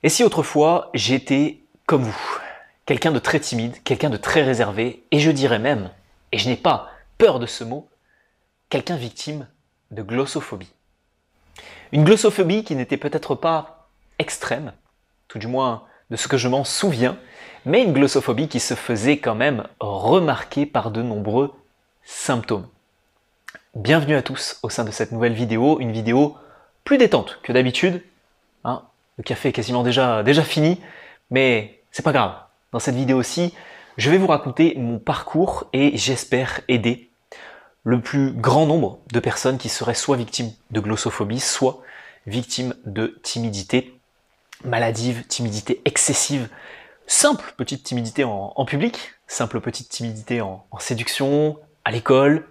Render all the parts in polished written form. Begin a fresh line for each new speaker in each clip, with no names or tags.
Et si autrefois j'étais comme vous, quelqu'un de très timide, quelqu'un de très réservé, et je dirais même, et je n'ai pas peur de ce mot, quelqu'un victime de glossophobie. Une glossophobie qui n'était peut-être pas extrême, tout du moins de ce que je m'en souviens, mais une glossophobie qui se faisait quand même remarquer par de nombreux symptômes. Bienvenue à tous au sein de cette nouvelle vidéo, une vidéo plus détente que d'habitude. Hein, le café est quasiment déjà fini, mais c'est pas grave. Dans cette vidéo-ci, je vais vous raconter mon parcours et j'espère aider le plus grand nombre de personnes qui seraient soit victimes de glossophobie, soit victimes de timidité maladive, timidité excessive, simple petite timidité en public, simple petite timidité en séduction, à l'école,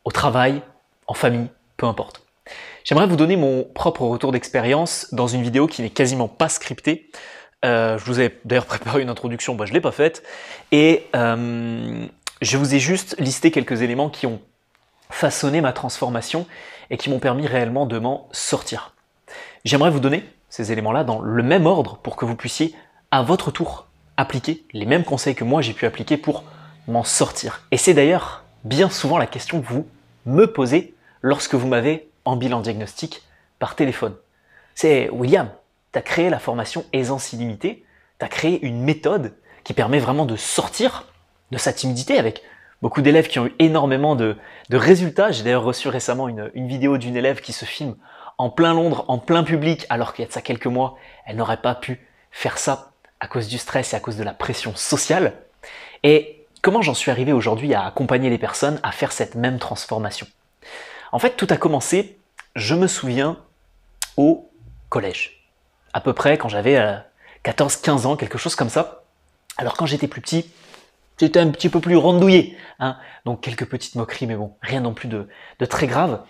au travail, en famille, peu importe. J'aimerais vous donner mon propre retour d'expérience dans une vidéo qui n'est quasiment pas scriptée. Je vous ai d'ailleurs préparé une introduction, je ne l'ai pas faite. Et je vous ai juste listé quelques éléments qui ont façonné ma transformation et qui m'ont permis réellement de m'en sortir. J'aimerais vous donner ces éléments-là dans le même ordre pour que vous puissiez, à votre tour, appliquer les mêmes conseils que moi j'ai pu appliquer pour m'en sortir. Et c'est d'ailleurs bien souvent la question que vous me posez lorsque vous m'avez en bilan diagnostic par téléphone. C'est William, tu as créé la formation Aisance illimitée, tu as créé une méthode qui permet vraiment de sortir de sa timidité avec beaucoup d'élèves qui ont eu énormément de résultats. J'ai d'ailleurs reçu récemment une vidéo d'une élève qui se filme en plein Londres, en plein public, alors qu'il y a de ça quelques mois, elle n'aurait pas pu faire ça à cause du stress et à cause de la pression sociale. Et comment j'en suis arrivé aujourd'hui à accompagner les personnes à faire cette même transformation? En fait, tout a commencé, je me souviens, au collège. À peu près quand j'avais 14-15 ans, quelque chose comme ça. Alors quand j'étais plus petit, j'étais un petit peu plus rondouillé. Hein, donc quelques petites moqueries, mais bon, rien non plus de très grave.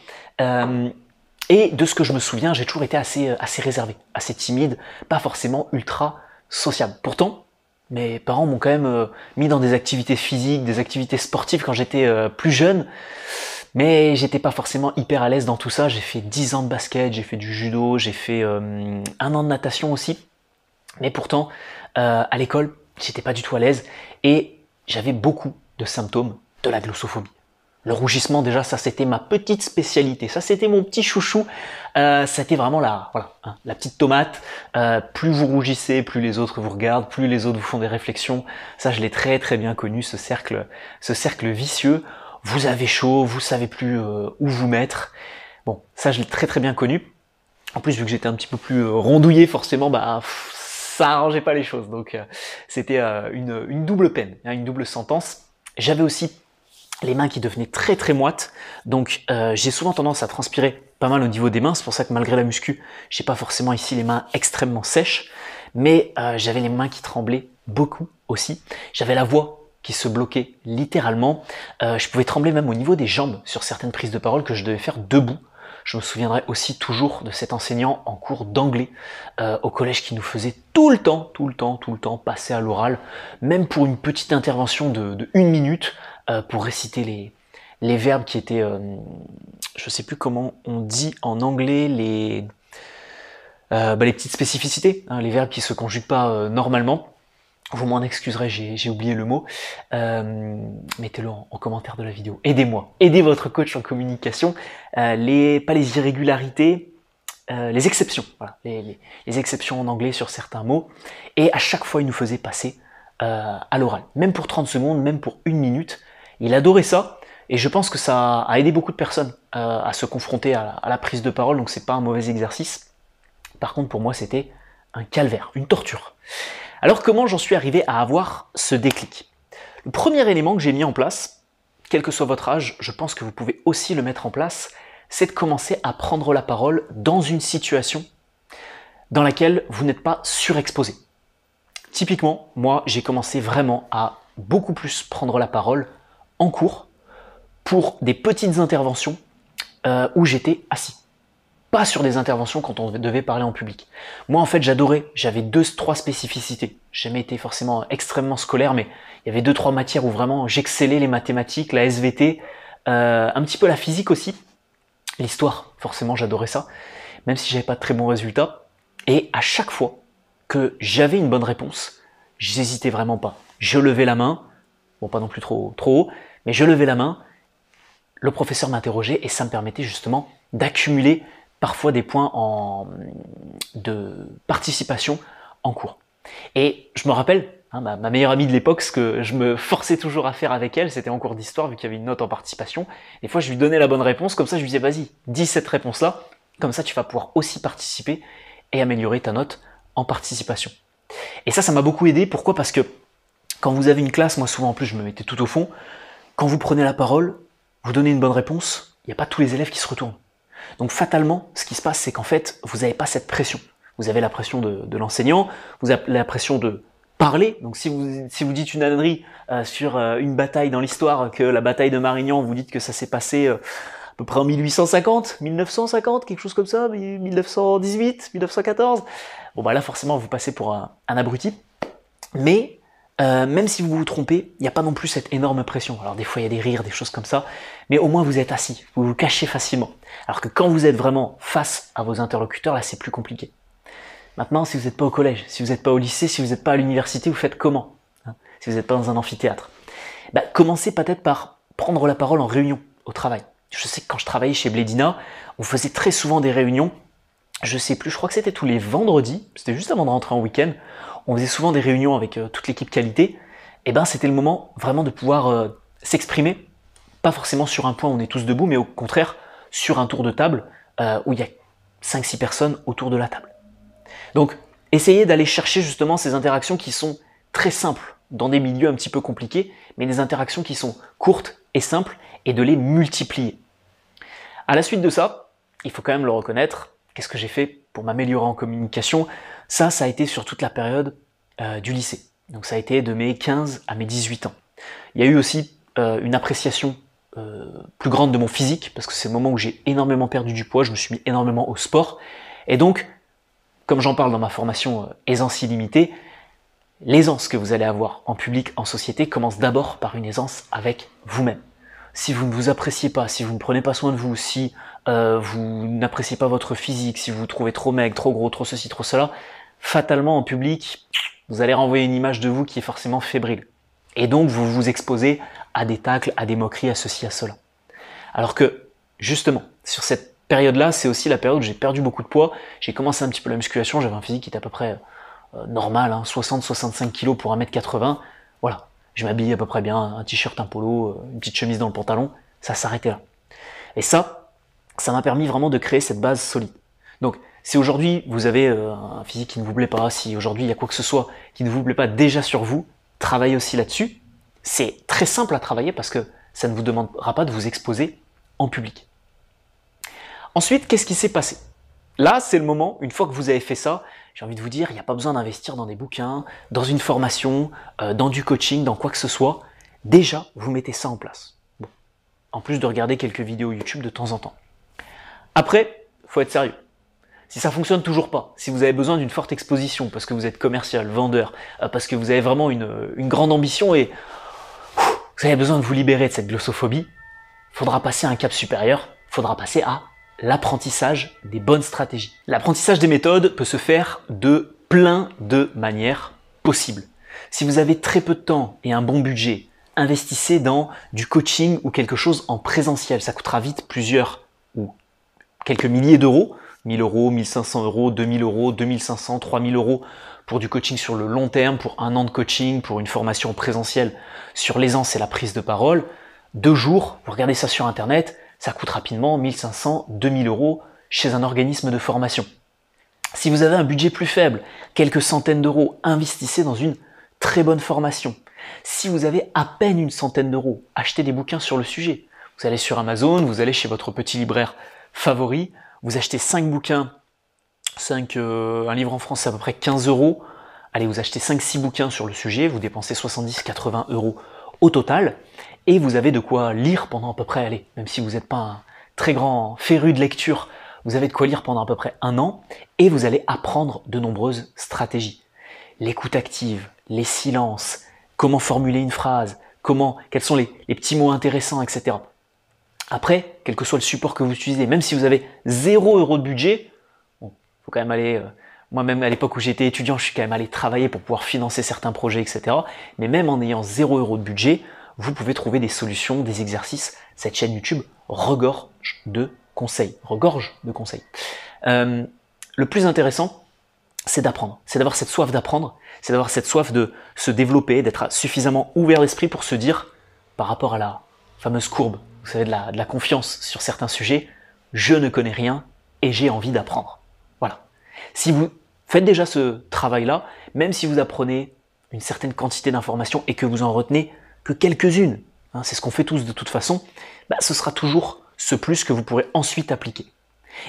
Et de ce que je me souviens, j'ai toujours été assez réservé, assez timide, pas forcément ultra sociable. Pourtant, mes parents m'ont quand même mis dans des activités physiques, des activités sportives quand j'étais plus jeune, mais j'étais pas forcément hyper à l'aise dans tout ça. J'ai fait 10 ans de basket, j'ai fait du judo, j'ai fait 1 an de natation aussi, mais pourtant, à l'école, j'étais pas du tout à l'aise et j'avais beaucoup de symptômes de la glossophobie. Le rougissement, déjà, ça c'était ma petite spécialité. Ça c'était mon petit chouchou. C'était vraiment la petite tomate. Plus vous rougissez, plus les autres vous regardent, plus les autres vous font des réflexions. Ça, je l'ai très très bien connu, ce cercle vicieux. Vous avez chaud, vous savez plus où vous mettre. Bon, ça je l'ai très très bien connu. En plus, vu que j'étais un petit peu plus rondouillé, forcément, ça arrangeait pas les choses. Donc, c'était une double peine, hein, une double sentence. J'avais aussi les mains qui devenaient très très moites, donc j'ai souvent tendance à transpirer pas mal au niveau des mains, c'est pour ça que malgré la muscu, j'ai pas forcément ici les mains extrêmement sèches, mais j'avais les mains qui tremblaient beaucoup aussi, j'avais la voix qui se bloquait littéralement, je pouvais trembler même au niveau des jambes sur certaines prises de parole que je devais faire debout. Je me souviendrai aussi toujours de cet enseignant en cours d'anglais au collège qui nous faisait tout le temps passer à l'oral, même pour une petite intervention de 1 minute, pour réciter les verbes qui étaient, je sais plus comment on dit en anglais, les petites spécificités, hein, les verbes qui se conjuguent pas normalement. Vous m'en excuserez, j'ai oublié le mot. Mettez-le en commentaire de la vidéo. Aidez-moi, aidez votre coach en communication. Pas les irrégularités, les exceptions. Voilà, les exceptions en anglais sur certains mots. Et à chaque fois, il nous faisait passer à l'oral. Même pour 30 secondes, même pour 1 minute. Il adorait ça. Et je pense que ça a aidé beaucoup de personnes à se confronter à la prise de parole. Donc c'est pas un mauvais exercice. Par contre, pour moi, c'était un calvaire, une torture. Alors comment j'en suis arrivé à avoir ce déclic? Le premier élément que j'ai mis en place, quel que soit votre âge, je pense que vous pouvez aussi le mettre en place, c'est de commencer à prendre la parole dans une situation dans laquelle vous n'êtes pas surexposé. Typiquement, moi, j'ai commencé vraiment à beaucoup plus prendre la parole en cours pour des petites interventions où j'étais assis. Pas sur des interventions quand on devait parler en public. Moi, en fait, j'adorais. J'avais 2-3 spécificités. J'ai jamais été forcément extrêmement scolaire, mais il y avait 2-3 matières où vraiment j'excellais, les mathématiques, la SVT, un petit peu la physique aussi. L'histoire, forcément, j'adorais ça, même si j'avais pas de très bons résultats. Et à chaque fois que j'avais une bonne réponse, j'hésitais vraiment pas. Je levais la main, bon pas non plus trop haut, mais je levais la main, le professeur m'interrogeait et ça me permettait justement d'accumuler parfois des points de participation en cours. Et je me rappelle, ma meilleure amie de l'époque, ce que je me forçais toujours à faire avec elle, c'était en cours d'histoire, vu qu'il y avait une note en participation. Des fois, je lui donnais la bonne réponse, comme ça, je lui disais, vas-y, dis cette réponse-là, comme ça, tu vas pouvoir aussi participer et améliorer ta note en participation. Et ça m'a beaucoup aidé. Pourquoi? Parce que quand vous avez une classe, moi souvent en plus, je me mettais tout au fond, quand vous prenez la parole, vous donnez une bonne réponse, il n'y a pas tous les élèves qui se retournent. Donc fatalement, ce qui se passe, c'est qu'en fait, vous n'avez pas cette pression. Vous avez la pression de l'enseignant, vous avez la pression de parler. Donc si vous dites une ânerie sur une bataille dans l'histoire, que la bataille de Marignan, vous dites que ça s'est passé à peu près en 1850, 1950, quelque chose comme ça, 1918, 1914. Bon bah là forcément vous passez pour un abruti. Mais même si vous vous trompez, il n'y a pas non plus cette énorme pression. Alors des fois il y a des rires, des choses comme ça, mais au moins vous êtes assis, vous vous cachez facilement. Alors que quand vous êtes vraiment face à vos interlocuteurs, là c'est plus compliqué. Maintenant, si vous n'êtes pas au collège, si vous n'êtes pas au lycée, si vous n'êtes pas à l'université, vous faites comment? Si vous n'êtes pas dans un amphithéâtre, commencez peut-être par prendre la parole en réunion au travail. Je sais que quand je travaillais chez Blédina, on faisait très souvent des réunions. Je sais plus, je crois que c'était tous les vendredis, c'était juste avant de rentrer en week-end. On faisait souvent des réunions avec toute l'équipe qualité. Et c'était le moment vraiment de pouvoir s'exprimer, pas forcément sur un point où on est tous debout, mais au contraire sur un tour de table où il y a 5-6 personnes autour de la table. Donc, essayez d'aller chercher justement ces interactions qui sont très simples dans des milieux un petit peu compliqués, mais des interactions qui sont courtes et simples et de les multiplier. À la suite de ça, il faut quand même le reconnaître, qu'est-ce que j'ai fait pour m'améliorer en communication? Ça a été sur toute la période du lycée. Donc ça a été de mes 15 à mes 18 ans. Il y a eu aussi une appréciation plus grande de mon physique, parce que c'est le moment où j'ai énormément perdu du poids, je me suis mis énormément au sport. Et donc, comme j'en parle dans ma formation Aisance illimitée, l'aisance que vous allez avoir en public, en société, commence d'abord par une aisance avec vous-même. Si vous ne vous appréciez pas, si vous ne prenez pas soin de vous, si vous n'appréciez pas votre physique, si vous vous trouvez trop maigre, trop gros, trop ceci, trop cela, fatalement en public, vous allez renvoyer une image de vous qui est forcément fébrile. Et donc vous vous exposez à des tacles, à des moqueries, à ceci, à cela. Alors que, justement, sur cette période-là, c'est aussi la période où j'ai perdu beaucoup de poids. J'ai commencé un petit peu la musculation, j'avais un physique qui était à peu près normal, 60-65 kg pour 1m80. Voilà, je m'habillais à peu près bien, un t-shirt, un polo, une petite chemise dans le pantalon, ça s'arrêtait là. Et ça m'a permis vraiment de créer cette base solide. Donc, si aujourd'hui vous avez un physique qui ne vous plaît pas, si aujourd'hui il y a quoi que ce soit qui ne vous plaît pas déjà sur vous, travaillez aussi là-dessus. C'est très simple à travailler parce que ça ne vous demandera pas de vous exposer en public. Ensuite, qu'est-ce qui s'est passé? Là, c'est le moment, une fois que vous avez fait ça, j'ai envie de vous dire, il n'y a pas besoin d'investir dans des bouquins, dans une formation, dans du coaching, dans quoi que ce soit. Déjà, vous mettez ça en place. Bon. En plus de regarder quelques vidéos YouTube de temps en temps. Après, il faut être sérieux. Si ça fonctionne toujours pas, si vous avez besoin d'une forte exposition, parce que vous êtes commercial, vendeur, parce que vous avez vraiment une grande ambition et vous avez besoin de vous libérer de cette glossophobie, il faudra passer à un cap supérieur, il faudra passer à l'apprentissage des bonnes stratégies. L'apprentissage des méthodes peut se faire de plein de manières possibles. Si vous avez très peu de temps et un bon budget, investissez dans du coaching ou quelque chose en présentiel. Ça coûtera vite plusieurs ou quelques milliers d'euros, 1000 euros, 1500 euros, 2000 euros, 2500, 3000 euros pour du coaching sur le long terme, pour un an de coaching, pour une formation présentielle sur l'aisance et la prise de parole. 2 jours, vous regardez ça sur internet, ça coûte rapidement 1500, 2000 euros chez un organisme de formation. Si vous avez un budget plus faible, quelques centaines d'euros, investissez dans une très bonne formation. Si vous avez à peine une centaine d'euros, achetez des bouquins sur le sujet. Vous allez sur Amazon, vous allez chez votre petit libraire favori, vous achetez 5 bouquins, un livre en France c'est à peu près 15 euros. Allez, vous achetez 5-6 bouquins sur le sujet, vous dépensez 70-80 euros au total, et vous avez de quoi lire pendant à peu près, allez, même si vous n'êtes pas un très grand féru de lecture, vous avez de quoi lire pendant à peu près 1 an, et vous allez apprendre de nombreuses stratégies. L'écoute active, les silences, comment formuler une phrase, quels sont les petits mots intéressants, etc. Après, quel que soit le support que vous utilisez, même si vous avez 0 € de budget, bon, faut quand même aller Moi-même, à l'époque où j'étais étudiant, je suis quand même allé travailler pour pouvoir financer certains projets, etc. Mais même en ayant 0 € de budget, vous pouvez trouver des solutions, des exercices. Cette chaîne YouTube regorge de conseils. Le plus intéressant, c'est d'apprendre. C'est d'avoir cette soif d'apprendre, c'est d'avoir cette soif de se développer, d'être suffisamment ouvert d'esprit pour se dire, par rapport à la fameuse courbe, vous savez, de la confiance sur certains sujets, je ne connais rien et j'ai envie d'apprendre. Voilà. Si vous faites déjà ce travail-là, même si vous apprenez une certaine quantité d'informations et que vous en retenez que quelques-unes, hein, c'est ce qu'on fait tous de toute façon, ce sera toujours ce plus que vous pourrez ensuite appliquer.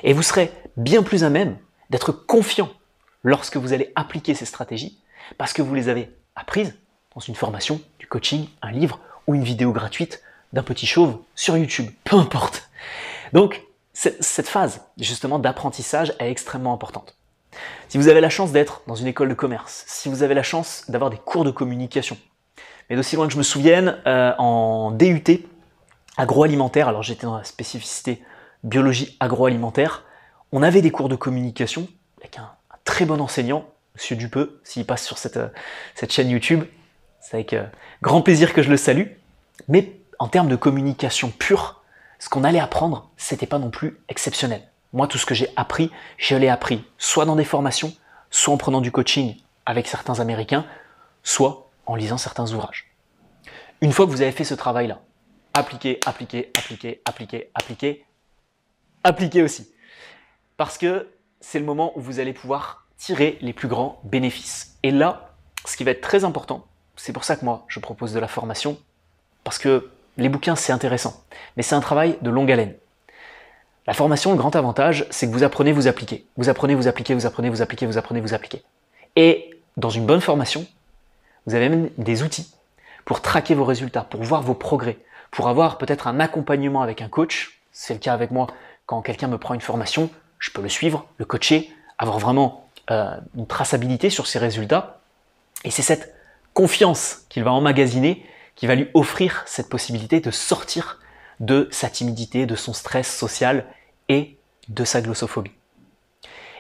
Et vous serez bien plus à même d'être confiant lorsque vous allez appliquer ces stratégies, parce que vous les avez apprises dans une formation, du coaching, un livre ou une vidéo gratuite d'un petit chauve sur YouTube, peu importe. Donc, cette phase justement d'apprentissage est extrêmement importante. Si vous avez la chance d'être dans une école de commerce, si vous avez la chance d'avoir des cours de communication, mais d'aussi loin que je me souvienne, en DUT agroalimentaire, alors j'étais dans la spécificité biologie agroalimentaire, on avait des cours de communication avec un très bon enseignant, Monsieur Dupeux, s'il passe sur cette chaîne YouTube, c'est avec grand plaisir que je le salue, mais en termes de communication pure, ce qu'on allait apprendre, c'était pas non plus exceptionnel. Moi, tout ce que j'ai appris, je l'ai appris soit dans des formations, soit en prenant du coaching avec certains Américains, soit en lisant certains ouvrages. Une fois que vous avez fait ce travail-là, appliquez aussi. Parce que c'est le moment où vous allez pouvoir tirer les plus grands bénéfices. Et là, ce qui va être très important, c'est pour ça que moi, je propose de la formation, parce que les bouquins, c'est intéressant, mais c'est un travail de longue haleine. La formation, le grand avantage, c'est que vous apprenez, vous appliquez. Vous apprenez, vous appliquez, vous apprenez, vous appliquez, vous apprenez, vous appliquez. Et dans une bonne formation, vous avez même des outils pour traquer vos résultats, pour voir vos progrès, pour avoir peut-être un accompagnement avec un coach. C'est le cas avec moi. Quand quelqu'un me prend une formation, je peux le suivre, le coacher, avoir vraiment une traçabilité sur ses résultats. Et c'est cette confiance qu'il va emmagasiner qui va lui offrir cette possibilité de sortir de sa timidité, de son stress social et de sa glossophobie.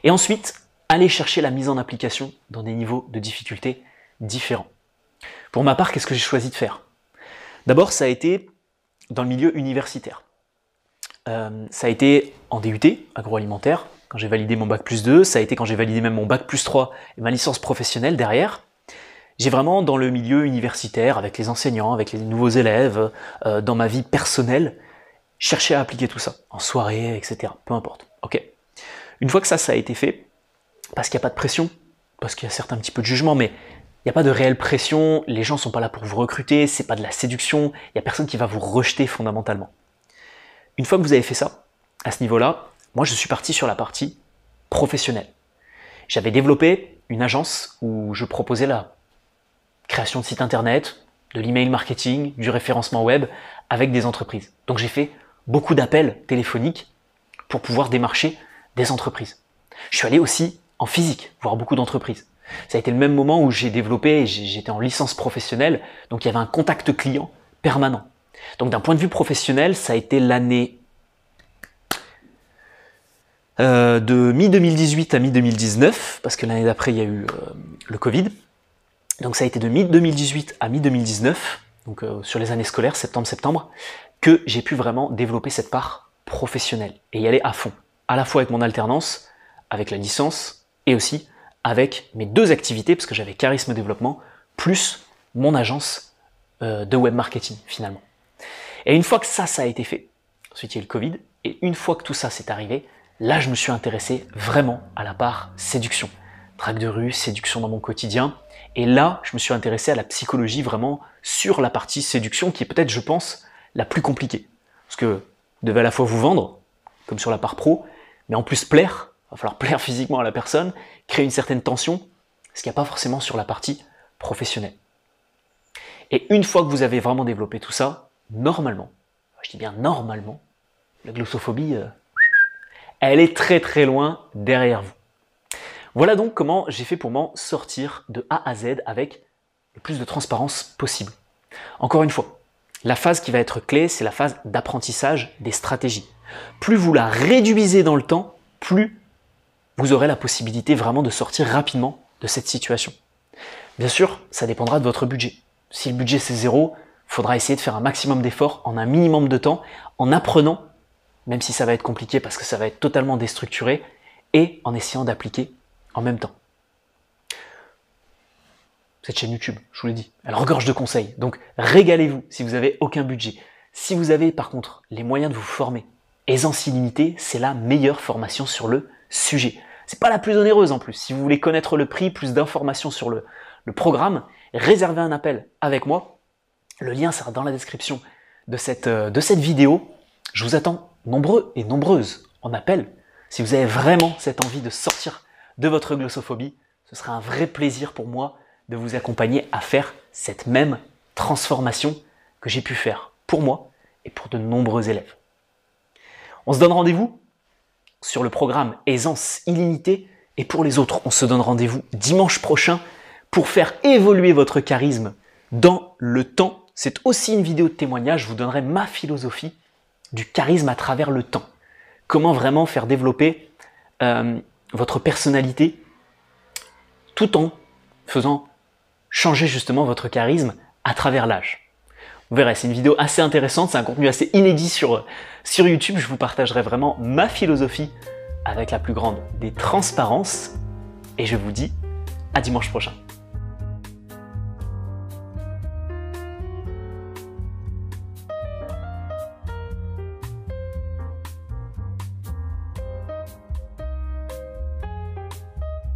Et ensuite, aller chercher la mise en application dans des niveaux de difficulté différents. Pour ma part, qu'est-ce que j'ai choisi de faire? D'abord, ça a été dans le milieu universitaire. Ça a été en DUT, agroalimentaire, quand j'ai validé mon bac+2, ça a été quand j'ai validé même mon bac+3 et ma licence professionnelle derrière. J'ai vraiment, dans le milieu universitaire, avec les enseignants, avec les nouveaux élèves, dans ma vie personnelle, cherché à appliquer tout ça, en soirée, etc. Peu importe. Ok. Une fois que ça a été fait, parce qu'il n'y a pas de pression, parce qu'il y a certes un petit peu de jugement, mais il n'y a pas de réelle pression, les gens ne sont pas là pour vous recruter, c'est pas de la séduction, il n'y a personne qui va vous rejeter fondamentalement. Une fois que vous avez fait ça, à ce niveau-là, moi je suis parti sur la partie professionnelle. J'avais développé une agence où je proposais la création de sites internet, de l'email marketing, du référencement web avec des entreprises. Donc j'ai fait beaucoup d'appels téléphoniques pour pouvoir démarcher des entreprises. Je suis allé aussi en physique, voir beaucoup d'entreprises. Ça a été le même moment où j'ai développé, j'étais en licence professionnelle, donc il y avait un contact client permanent. Donc d'un point de vue professionnel, ça a été l'année de mi-2018 à mi-2019, parce que l'année d'après il y a eu le Covid. Donc ça a été de mi-2018 à mi-2019, donc sur les années scolaires, septembre-septembre, que j'ai pu vraiment développer cette part professionnelle et y aller à fond, à la fois avec mon alternance, avec la licence et aussi avec mes deux activités, parce que j'avais Charisme Développement, plus mon agence de web marketing finalement. Et une fois que ça a été fait, ensuite il y a eu le Covid, et une fois que tout ça s'est arrivé, là je me suis intéressé vraiment à la part séduction. Drague de rue, séduction dans mon quotidien, et là je me suis intéressé à la psychologie vraiment sur la partie séduction qui est peut-être, je pense, la plus compliquée. Parce que vous devez à la fois vous vendre, comme sur la part pro, mais en plus plaire, il va falloir plaire physiquement à la personne, créer une certaine tension, ce qu'il n'y a pas forcément sur la partie professionnelle. Et une fois que vous avez vraiment développé tout ça, normalement, je dis bien normalement, la glossophobie, elle est très très loin derrière vous. Voilà donc comment j'ai fait pour m'en sortir de A à Z avec le plus de transparence possible. Encore une fois, la phase qui va être clé, c'est la phase d'apprentissage des stratégies. Plus vous la réduisez dans le temps, plus vous aurez la possibilité vraiment de sortir rapidement de cette situation. Bien sûr, ça dépendra de votre budget. Si le budget c'est 0, il faudra essayer de faire un maximum d'efforts en un minimum de temps, en apprenant, même si ça va être compliqué parce que ça va être totalement déstructuré, et en essayant d'appliquer en même temps. Cette chaîne YouTube, je vous l'ai dit, elle regorge de conseils, donc régalez-vous si vous n'avez aucun budget. Si vous avez par contre les moyens de vous former, Aisance illimitée, c'est la meilleure formation sur le sujet. C'est pas la plus onéreuse en plus. Si vous voulez connaître le prix, plus d'informations sur le programme, réservez un appel avec moi. Le lien sera dans la description de cette vidéo. Je vous attends nombreux et nombreuses en appel. Si vous avez vraiment cette envie de sortir de votre glossophobie, ce sera un vrai plaisir pour moi de vous accompagner à faire cette même transformation que j'ai pu faire pour moi et pour de nombreux élèves. On se donne rendez-vous sur le programme Aisance illimitée et pour les autres, on se donne rendez-vous dimanche prochain pour faire évoluer votre charisme dans le temps. C'est aussi une vidéo de témoignage, je vous donnerai ma philosophie du charisme à travers le temps. Comment vraiment faire développer votre personnalité tout en faisant changer justement votre charisme à travers l'âge. Vous verrez, c'est une vidéo assez intéressante, c'est un contenu assez inédit sur YouTube. Je vous partagerai vraiment ma philosophie avec la plus grande des transparences. Et je vous dis à dimanche prochain.